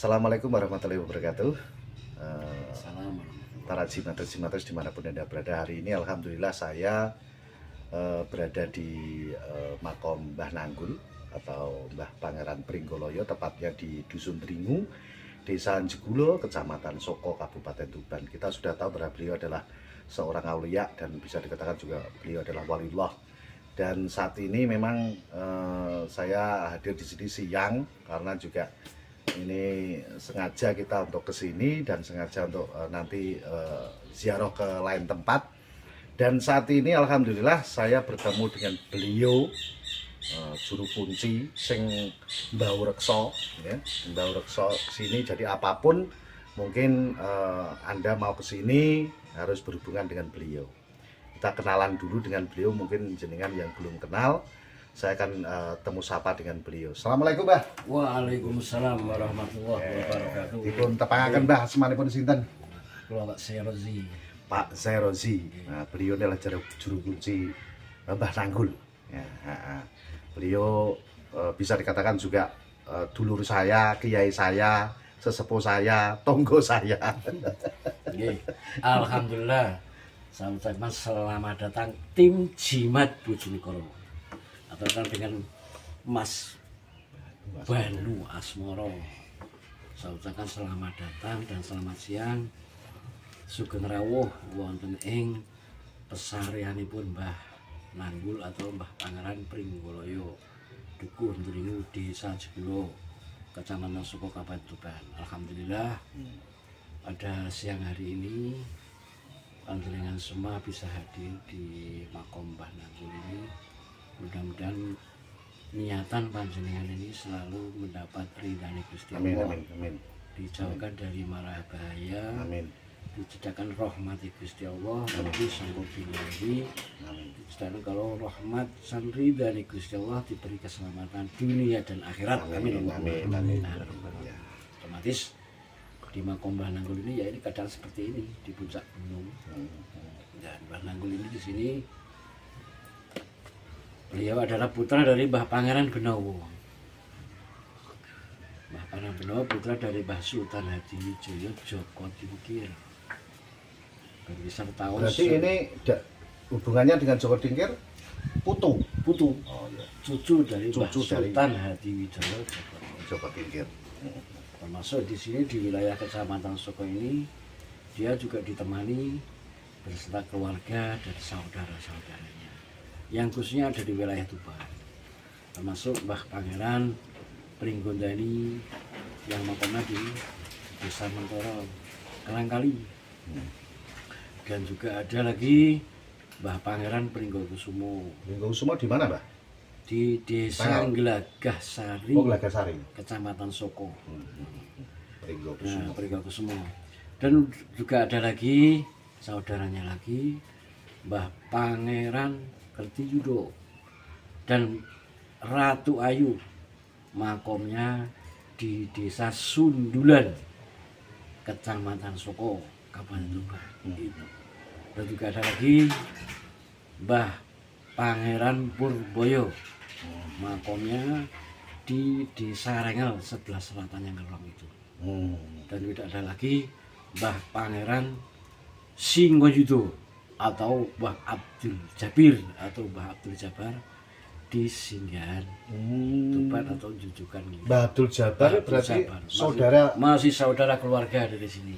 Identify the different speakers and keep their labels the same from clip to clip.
Speaker 1: Assalamualaikum warahmatullahi wabarakatuh.
Speaker 2: Assalamualaikum.
Speaker 1: Para jimatres dimanapun Anda berada hari ini, alhamdulillah saya berada di makom Mbah Nanggul atau Mbah Pangeran Pringgoloyo, tepatnya di Dusun Dringu, Desa Jegulo, Kecamatan Soko, Kabupaten Tuban. Kita sudah tahu bahwa beliau adalah seorang aulia dan bisa dikatakan juga beliau adalah waliullah. Dan saat ini memang saya hadir di sini siang karena juga ini sengaja kita untuk kesini dan sengaja untuk nanti ziarah ke lain tempat. Dan saat ini alhamdulillah saya bertemu dengan beliau juru kunci sing Mbau Rekso, ya, Mbau Rekso sini. Jadi apapun mungkin Anda mau kesini harus berhubungan dengan beliau. Kita kenalan dulu dengan beliau, mungkin jenengan yang belum kenal. Saya akan temu sapa dengan beliau. Assalamualaikum, Mbah.
Speaker 2: Waalaikumsalam warahmatullahi wabarakatuh.
Speaker 1: Dipun tepangaken, Mbah, semanipun sinten?
Speaker 2: Kula Pak Serozi.
Speaker 1: Pak Serozi. Nah, beliau adalah juru kunci Mbah Nanggul. Ya, beliau bisa dikatakan juga dulur saya, kiai saya, sesepuh saya, tonggo saya.
Speaker 2: Alhamdulillah. Saya ucapkan selamat datang tim Jimat Bojonegoro, atau dengan Mas Banu Asmoro. Saya ucapkan selamat datang dan selamat siang. Sugeng rawuh wonten ing pesarianipun Mbah Nanggul atau Mbah Pangeran Pringgoloyo, Dukuh Dringu, Desa Jegulo, Kecamatan Soko, Kabupaten Tuban. Alhamdulillah pada siang hari ini panjenengan semua bisa hadir di makom Mbah Nanggul ini. Mudah-mudahan niatan panjenengan ini selalu mendapat ridhani Gusti Allah.
Speaker 1: Amin, amin.
Speaker 2: Dijauhkan dari mara bahaya.
Speaker 1: Amin.
Speaker 2: Diciptakan rahmati Gusti Allah, tapi sanggup bilahi. Sedangkan kalau rahmat san ridhani Gusti Allah diberi keselamatan dunia dan akhirat. Amin.
Speaker 1: Amin.
Speaker 2: Nah, otomatis di makom Mbah Nanggul ini ya ini keadaan seperti ini di puncak gunung. Dan Mbah Nanggul ini di sini beliau adalah putra dari Mbah Pangeran Benowo. Mbah Pangeran Benowo putra dari Mbah Sultan Hadiwijaya Joko Tingkir. Berkisar tahun.
Speaker 1: Berarti ini hubungannya dengan Joko Tingkir putu. Oh, iya.
Speaker 2: Cucu dari Mbah
Speaker 1: Cucu dari
Speaker 2: Sultan Hadiwijaya
Speaker 1: Joko Tingkir.
Speaker 2: Termasuk di sini di wilayah Kecamatan Soko ini dia juga ditemani beserta keluarga dan saudara-saudaranya yang khususnya ada di wilayah Tuban, termasuk Mbah Pangeran Pringgondani yang makamnya di Desa Mentoro, Kerangkali. Dan juga ada lagi Mbah Pangeran Pringgokusumo.
Speaker 1: Pringgokusumo di mana, Mbah?
Speaker 2: Di Desa Glagah Sari,
Speaker 1: Glagah Sari,
Speaker 2: Kecamatan Soko.
Speaker 1: Pringgokusumo.
Speaker 2: Nah, Pringgokusumo. Dan juga ada lagi saudaranya lagi Mbah Pangeran Kertiyudo dan Ratu Ayu, makomnya di Desa Sundulan, Kecamatan Soko, Kabupaten Tuban. Dan juga ada lagi Mbah Pangeran Purboyo, makomnya di Desa Rengel sebelah selatan yang Ngelong itu. Dan tidak ada lagi Mbah Pangeran Singoyudo atau Mbah Abdul Jabir atau Mbah Abdul Jabar di Singgahan Tuban atau Jujukan.
Speaker 1: Mbah Abdul Jabar berarti
Speaker 2: Jabar. Masih saudara keluarga dari sini.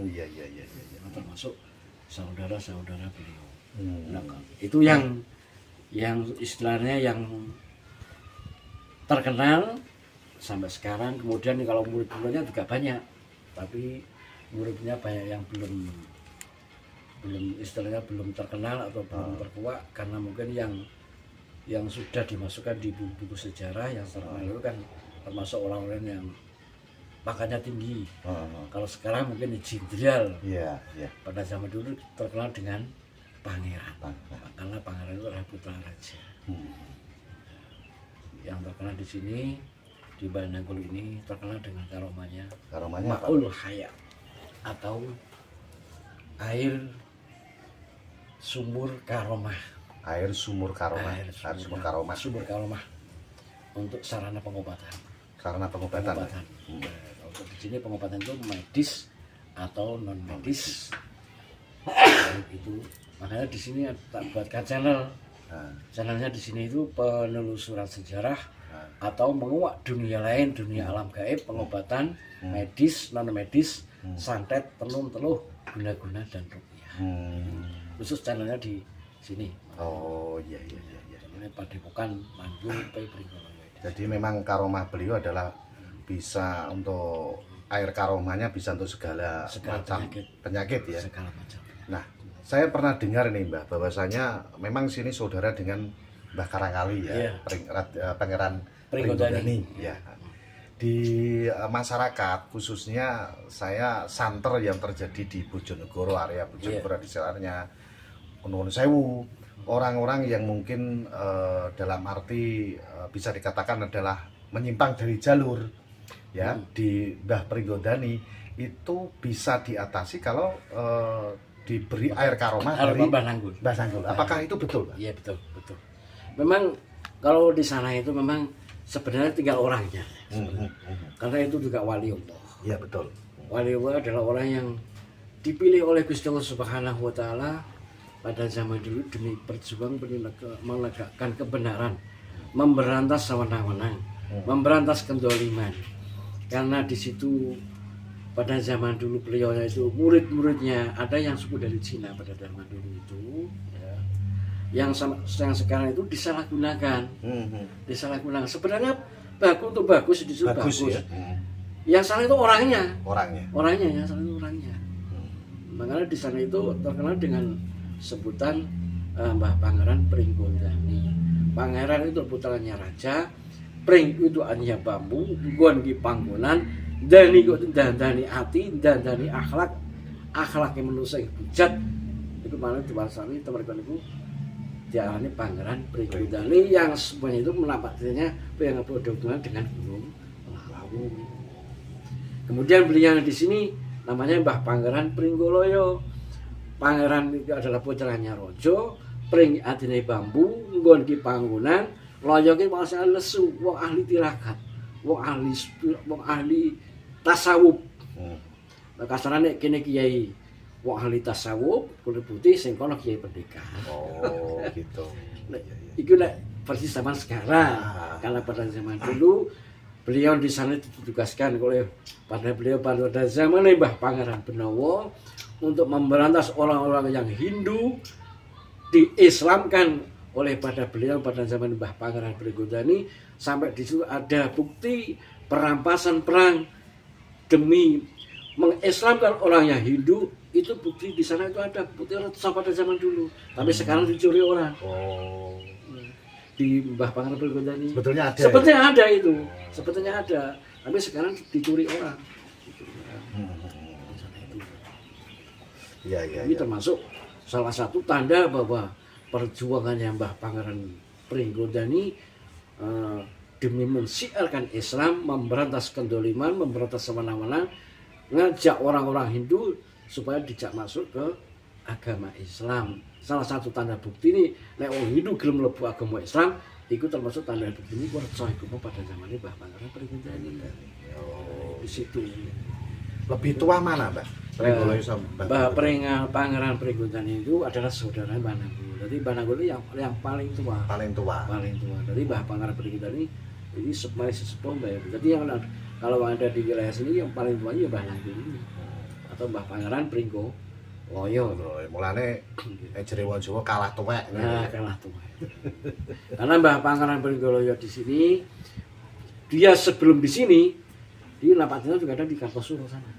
Speaker 1: Iya.
Speaker 2: Termasuk saudara-saudara beliau. Nah, itu yang istilahnya yang terkenal sampai sekarang. Kemudian kalau murid-muridnya juga banyak, tapi muridnya banyak yang belum istilahnya belum terkenal atau belum terkuat, karena mungkin yang sudah dimasukkan di buku sejarah yang terkenal itu kan termasuk orang-orang yang pangkatnya tinggi. Kalau sekarang mungkin jenderal. Pada zaman dulu terkenal dengan pangeran. Karena pangeran itu adalah putra raja. Yang terkenal di sini di Mbah Nanggul ini terkenal dengan karomanya Ma'ul Hayat atau air sumur karomah.
Speaker 1: Sumur karomah
Speaker 2: Sumur karomah untuk sarana pengobatan.
Speaker 1: Sarana pengobatan.
Speaker 2: Di sini pengobatan itu medis atau non medis. Itu makanya di sini tak buatkan channel. Channelnya di sini itu penelusuran sejarah atau menguak dunia lain, dunia alam gaib, pengobatan medis, non medis, santet, tenun, teluh, guna-guna dan rupiah. Khusus channelnya di sini.
Speaker 1: Oh iya iya iya.
Speaker 2: Ini Padepokan Manggul Pringgoloyo.
Speaker 1: Jadi memang karomah beliau adalah bisa untuk air karomahnya bisa untuk segala macam penyakit ya.
Speaker 2: Segala macam.
Speaker 1: Nah, saya pernah dengar nih Mbah, bahwasanya memang sini saudara dengan Mbah Karangkali ya, Pangeran Pringgondani ya. Di masyarakat khususnya saya santer yang terjadi di Bojonegoro, area Bojonegoro di sekitarnya Nuwun Sewu, orang-orang yang mungkin dalam arti bisa dikatakan adalah menyimpang dari jalur ya di Mbah Pringgondani itu bisa diatasi kalau diberi air karomah dari
Speaker 2: Mbah Nanggul.
Speaker 1: Apakah itu betul, Pak?
Speaker 2: Iya betul, betul. Memang kalau di sana itu memang sebenarnya tinggal orangnya. Karena itu juga wali Allah. Iya betul. Wali Allah adalah orang yang dipilih oleh Gusti Allah Subhanahu wa taala pada zaman dulu demi berjuang menegakkan kebenaran, memberantas sewenang-wenang, memberantas kendoliman. Karena di situ pada zaman dulu beliau itu murid-muridnya ada yang suku dari Cina pada zaman dulu itu ya, yang sekarang itu disalahgunakan. Disalahgunakan sebenarnya bagus untuk bagus di situ bagus. Ya. Yang salah itu orangnya yang salah itu orangnya. Makanya di sana itu terkenal dengan sebutan Mbah Pangeran Pringgondani. Pangeran itu putranya raja, Pring itu artinya bambu, Nggon ki panggonan, Dani kok dandani ati, dandani akhlak yang manusia yang bujat. Itu mana diwasani teman-teman itu diarani Pangeran Pringgondani yang semuanya itu menampaknya yang berhubungan dengan Gunung Lawu. Kemudian beliau di sini namanya Mbah Pangeran Pringgoloyo. Pangeran itu adalah putranya Rojo, Pring atine bambu, Nggon ki panggonan, Loyo ki maksudnya lesu, wong ahli tirakat, wong ahli tasawuf. Nah, kasarane kene kiai wong ahli tasawuf, kulit putih sing kono kiai pendekar. Oh, gitu. Nah, itu nek versi zaman sekarang. Karena pada zaman dulu beliau di sana ditugaskan oleh pada zaman Mbah Pangeran Benowo untuk memberantas orang-orang yang Hindu diislamkan oleh pada beliau pada zaman Mbah Pangeran Pringgondani. Sampai di situ ada bukti perampasan perang demi mengislamkan orang yang Hindu. Itu bukti di sana itu ada bukti pada zaman dulu. Tapi sekarang dicuri orang. Oh. Di Mbah Pangeran Pringgondani. Sebetulnya ada. Sebetulnya ya? Ada itu. Sebetulnya ada. Tapi sekarang dicuri orang. Ya. Ini termasuk salah satu tanda bahwa perjuangannya Mbah Pangeran Pringgondani demi mensiarkan Islam, memberantas kendoliman, memberantas sewenang-wenang, ngajak orang-orang Hindu supaya dijak masuk ke agama Islam. Salah satu tanda bukti ini, nek wong Hindu gelem mlebu agama Islam, itu termasuk tanda bukti ini werca iku pada zaman ini Mbah Pangeran Pringgondani. Oh, di situ. Lebih tua mana, Mbak? Mbah Pangeran Pringgondani itu adalah saudara Mbah Nanggul. Jadi Mbah Nanggul itu yang paling tua. Paling tua. Jadi Mbah Pangeran Pringgondani ini sesepuh Mbah. Jadi yang kalau ada di wilayah sini yang paling tua ya Mbah Nanggul ini. Atau Mbah Pangeran Pringgoloyo. Mulane jere wong Jawa kalah tuwek. Nah, kalah tuwek. Karena Mbah Pangeran Pringgoloyo di sini dia sebelum di sini dia napaknya juga ada di Kartosuro sana.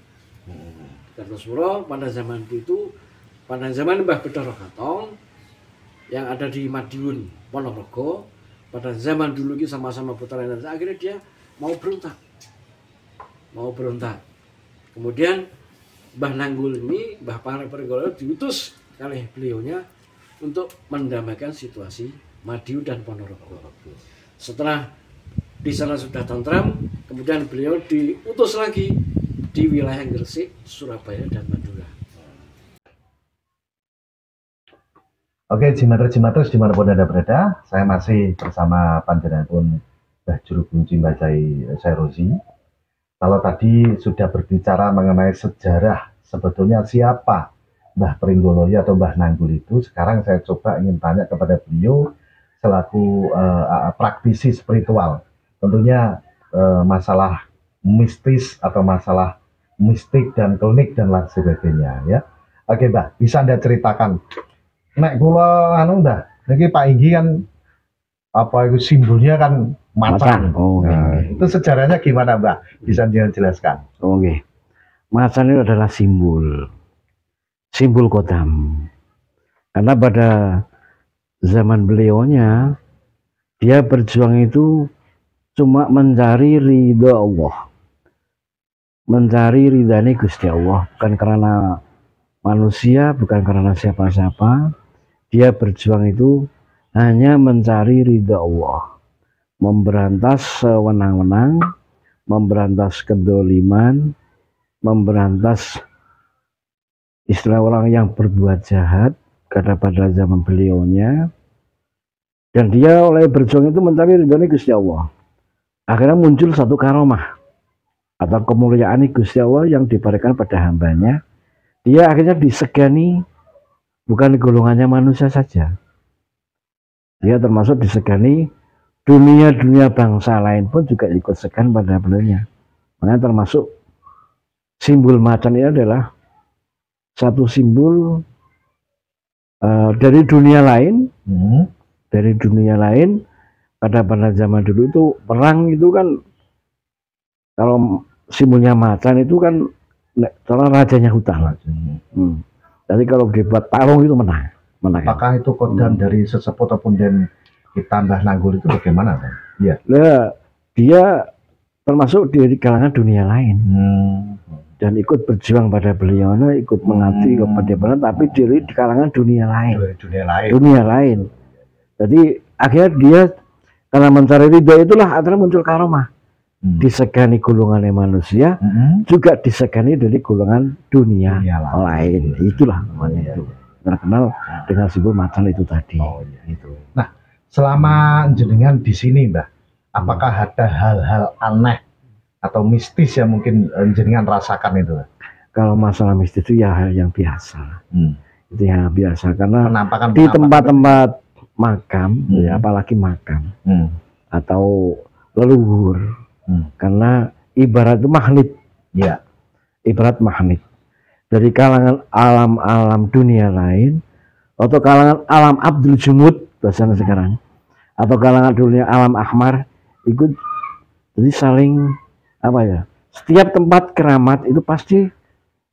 Speaker 2: Kartosuro pada zaman itu, pada zaman Mbah Bathara Katong yang ada di Madiun Ponorogo, pada zaman dulu itu sama-sama putra Indonesia, akhirnya dia mau berontak. Kemudian Mbah Nanggul ini, Mbah Pangeran Pringgoloyo diutus oleh beliaunya untuk mendamaikan situasi Madiun dan Ponorogo. Setelah di sana sudah tentram, kemudian beliau diutus lagi di wilayah Gresik, Surabaya, dan Madura.
Speaker 1: Oke, Jimatres dimanapun Anda berada, saya masih bersama panjenenganipun Mbah Juru Kunci Mbah Cai Sairozi. Kalau tadi sudah berbicara mengenai sejarah, sebetulnya siapa Mbah Pringgoloyo atau Mbah Nanggul itu, sekarang saya coba ingin tanya kepada beliau selaku praktisi spiritual. Tentunya masalah mistis atau masalah mistik dan klinik dan lain sebagainya ya. Oke Mbah, bisa Anda ceritakan? Nek kula anu Mbah, niki Pak Inggi kan apa itu simbolnya kan macan.
Speaker 2: Oh,
Speaker 1: Nah, itu sejarahnya gimana Mbak? Bisa dijelaskan?
Speaker 2: Oke. Macan itu adalah simbol kodam. Karena pada zaman beliaunya, dia berjuang itu cuma mencari ridho Allah, mencari ridhani Gusti Allah, bukan karena manusia, bukan karena siapa-siapa. Dia berjuang itu hanya mencari ridha Allah, memberantas sewenang-wenang, memberantas kedoliman, memberantas istilah orang yang berbuat jahat karena pada zaman beliaunya. Dan dia oleh berjuang itu mencari ridhani Gusti Allah. Akhirnya muncul satu karomah atau kemuliaan Gusti Allah yang diberikan pada hambanya. Dia akhirnya disegani bukan golongannya manusia saja. Dia termasuk disegani dunia bangsa lain pun juga ikut segan pada beliaunya. Makanya termasuk simbol macan ini adalah satu simbol dari dunia lain. Dari dunia lain pada zaman dulu itu perang itu kan, kalau simbolnya macan itu kan kalau rajanya hutan. Jadi kalau dibuat tarung itu menang.
Speaker 1: Apakah itu kodam dari sesepuh ataupun dan kita Mbah Nanggul itu bagaimana? Ya.
Speaker 2: Nah, dia termasuk di kalangan dunia lain dan ikut berjuang pada beliau, ikut mengabdi kepada beliau, tapi di kalangan dunia lain. Jadi akhirnya dia karena mencari ridho itulah akhirnya muncul karomah. Disegani golongan manusia, juga disegani dari golongan dunia lain. Itulah namanya itu. Terkenal dengan simbol macan itu tadi. Itu.
Speaker 1: Nah, selama jenengan di sini, Mbah, apakah ada hal-hal aneh atau mistis yang mungkin jenengan rasakan itu?
Speaker 2: Kalau masalah mistis itu ya hal yang biasa. Itu yang biasa karena
Speaker 1: penampakan
Speaker 2: di tempat-tempat makam, ya, apalagi makam atau leluhur, karena ibarat magnet, ya, ibarat magnet. Dari kalangan alam-alam dunia lain atau kalangan alam Abdul Jumud bahasanya sekarang, atau kalangan dunia alam Ahmar ikut, jadi saling apa ya, setiap tempat keramat itu pasti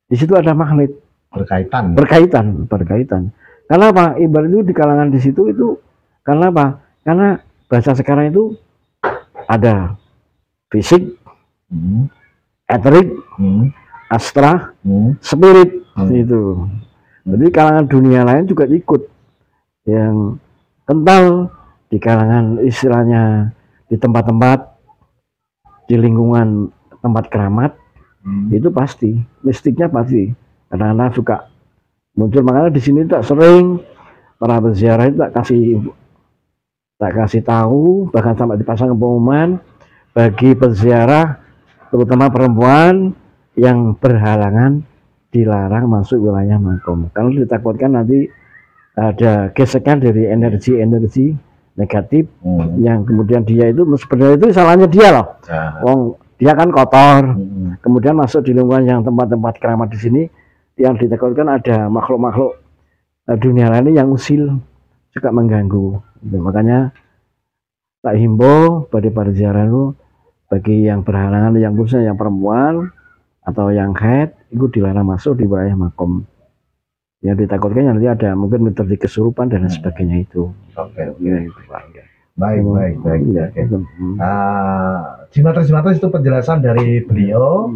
Speaker 2: di situ ada magnet, berkaitan. Karena apa? Ibarat itu di kalangan di situ itu karena apa? Karena bahasa sekarang itu ada fisik, eterik, astra, spirit, itu. Jadi kalangan dunia lain juga ikut, yang kental di kalangan istilahnya di tempat-tempat di lingkungan tempat keramat itu pasti mistiknya pasti. Kadang-kadang suka muncul, makanya di sini tak sering para peziarah itu tak kasih tahu, bahkan sampai dipasang pengumuman bagi peziarah terutama perempuan yang berhalangan dilarang masuk wilayah makom, karena ditakutkan nanti ada gesekan dari energi negatif yang kemudian dia itu sebenarnya itu salahnya dia loh. Wong dia kan kotor, kemudian masuk di lingkungan yang tempat-tempat keramat di sini yang ditakutkan ada makhluk-makhluk dunia lain yang usil juga mengganggu. Makanya tak himbau pada ziarah itu bagi yang berhalangan, yang khususnya yang perempuan atau yang haid itu dilarang masuk di wilayah makom. Yang ditakutkan nanti ada mungkin terjadi kesurupan dan sebagainya itu.
Speaker 1: Baik. Jimat itu penjelasan dari beliau.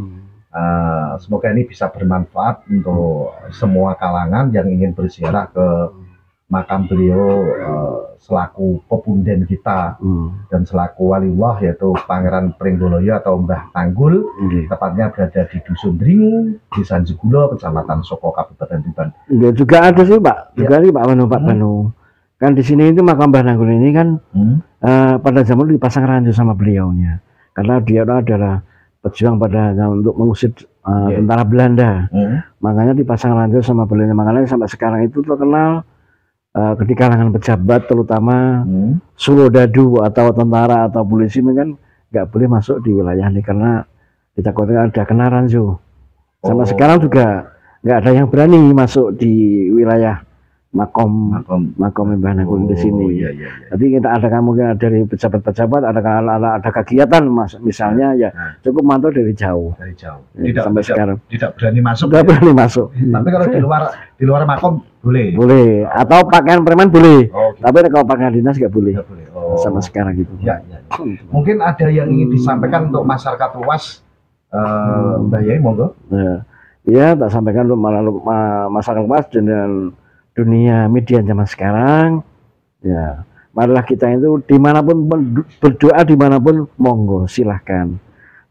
Speaker 1: Semoga ini bisa bermanfaat untuk semua kalangan yang ingin berziarah ke makam beliau selaku pepunden kita dan selaku waliullah, yaitu Pangeran Pringgoloyo atau Mbah Nanggul, tepatnya berada di Dusun Dringu, Desa Jegulo, Kecamatan Soko, Kabupaten Tuban.
Speaker 2: Ya, juga ada sih Pak, juga nih Pak Banu. Kan di sini itu makam Mbah Nanggul ini kan pada zaman itu dipasang ranjau sama beliaunya, karena dia adalah berjuang pada untuk mengusir tentara Belanda. Makanya dipasang ranjau sama Belanda. Makanya sampai sekarang itu terkenal di kalangan pejabat, terutama Surodadu atau tentara atau polisi kan nggak boleh masuk di wilayah ini karena ditakutkan ada kena ranjau. Sampai sekarang juga nggak ada yang berani masuk di wilayah makom Mbah Nanggul di sini. Jadi kita ada mungkin dari pejabat-pejabat ada kegiatan misalnya ya cukup mantau dari jauh. Sampai sekarang
Speaker 1: tidak berani masuk.
Speaker 2: Tidak berani masuk.
Speaker 1: Tapi kalau di luar makom boleh.
Speaker 2: Boleh. Atau pakaian preman boleh. Tapi kalau pakaian dinas nggak boleh. Sama sekarang gitu.
Speaker 1: Ya. Mungkin ada yang ingin disampaikan untuk masyarakat luas, Mbah Yai, monggo.
Speaker 2: Ya, tak sampaikan untuk masyarakat luas dengan dunia media zaman sekarang, ya marilah kita itu dimanapun berdoa dimanapun monggo silahkan.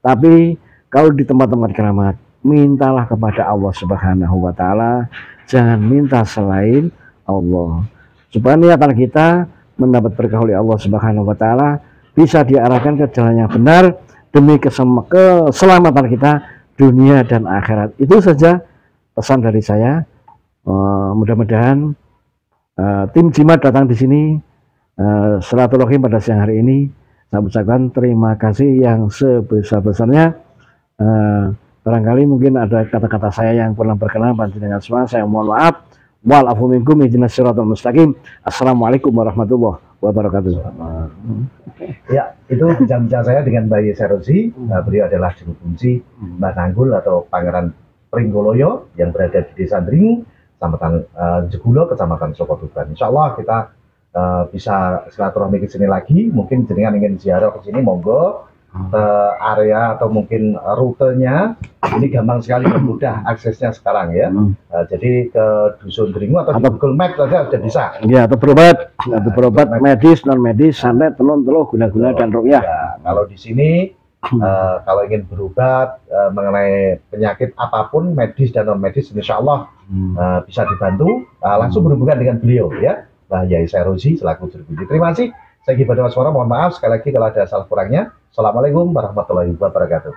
Speaker 2: Tapi kalau di tempat-tempat keramat mintalah kepada Allah Subhanahu Wa Taala, jangan minta selain Allah. Supaya niatan kita mendapat berkah oleh Allah Subhanahu Wa Taala bisa diarahkan ke jalan yang benar demi keselamatan kita dunia dan akhirat. Itu saja pesan dari saya. Mudah-mudahan tim Jimat datang di sini silaturahim pada siang hari ini. Saya ucapkan terima kasih yang sebesar-besarnya. Barangkali mungkin ada kata-kata saya yang kurang berkenan panjenengan semua, saya mohon maaf. Wal afu minkum ihdinas siratal mustaqim. Assalamualaikum warahmatullahi wabarakatuh.
Speaker 1: Ya, itu bincang-bincang saya dengan Mbah Yai Sarozi. Beliau adalah juru kunci Mbah Nanggul atau Pangeran Pringgoloyo yang berada di Desa Dringu, Kecamatan Jegulo, Kecamatan Sokotuban. Insya Allah kita bisa silaturahmi ke sini lagi. Mungkin jenengan ingin ziarah ke sini, monggo ke area atau mungkin rutenya. Ini gampang sekali dan mudah aksesnya sekarang ya. Jadi ke Dusun Dringu atau di Google Map saja sudah bisa.
Speaker 2: Ya, atau berobat medis, non medis, santet, telur, gula-gula dan ruqyah.
Speaker 1: Ya, kalau di sini kalau ingin berobat mengenai penyakit apapun medis dan non medis, insya Allah bisa dibantu. Langsung berhubungan dengan beliau ya, Mbah Yai Sarozi selaku juru kunci. Terima kasih. Saya Gibran Waswara, mohon maaf sekali lagi kalau ada salah kurangnya. Assalamualaikum warahmatullahi wabarakatuh.